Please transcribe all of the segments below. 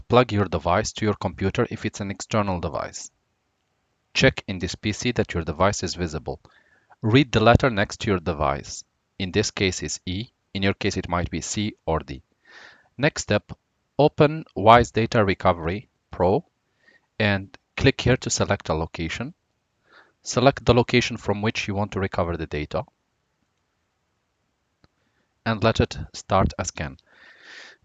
plug your device to your computer if it's an external device. Check in this PC that your device is visible. Read the letter next to your device. In this case it's E. In your case it might be C or D. Next step, open Wise Data Recovery Pro and click here to select a location. Select the location from which you want to recover the data and let it start a scan.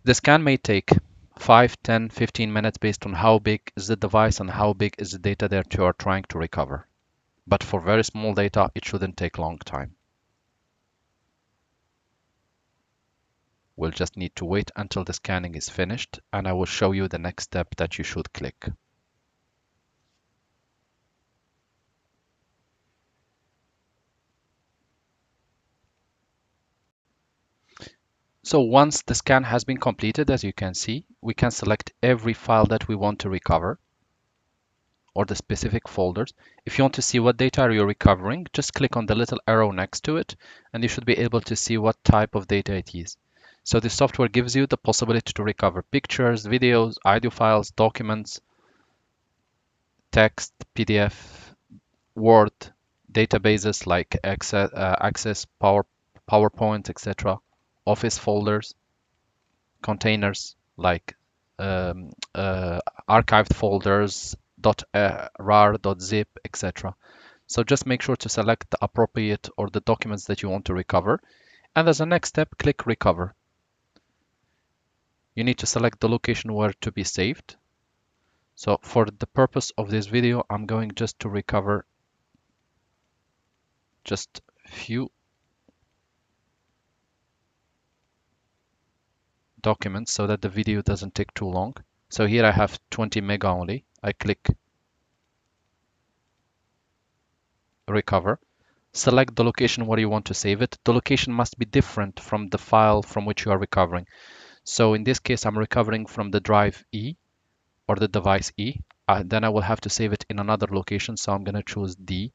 The scan may take 5, 10, 15 minutes based on how big is the device and how big is the data that you are trying to recover. But for very small data, it shouldn't take a long time. We'll just need to wait until the scanning is finished, and I will show you the next step that you should click. So once the scan has been completed, as you can see, we can select every file that we want to recover or the specific folders. If you want to see what data you're recovering, just click on the little arrow next to it, and you should be able to see what type of data it is. So the software gives you the possibility to recover pictures, videos, audio files, documents, text, PDF, Word, databases like Access, PowerPoint, etc., Office folders, containers like archived folders, .rar, .zip, etc. So just make sure to select the appropriate or the documents that you want to recover. And as a next step, click Recover. You need to select the location where to be saved. So for the purpose of this video, I'm going just to recover just few documents so that the video doesn't take too long. So here I have 20 mega only. I click Recover. Select the location where you want to save it. The location must be different from the file from which you are recovering. So in this case, I'm recovering from the drive E or the device E. Then I will have to save it in another location. So I'm going to choose D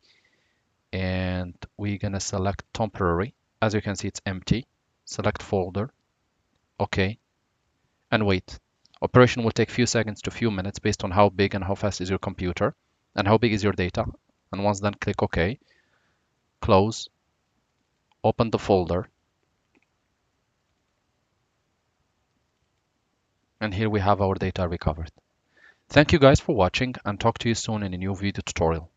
and we're going to select temporary. As you can see, it's empty. Select folder. OK. And wait. Operation will take few seconds to few minutes based on how big and how fast is your computer and how big is your data. And once done, click OK. Close. Open the folder. And here we have our data recovered. Thank you guys for watching and talk to you soon in a new video tutorial.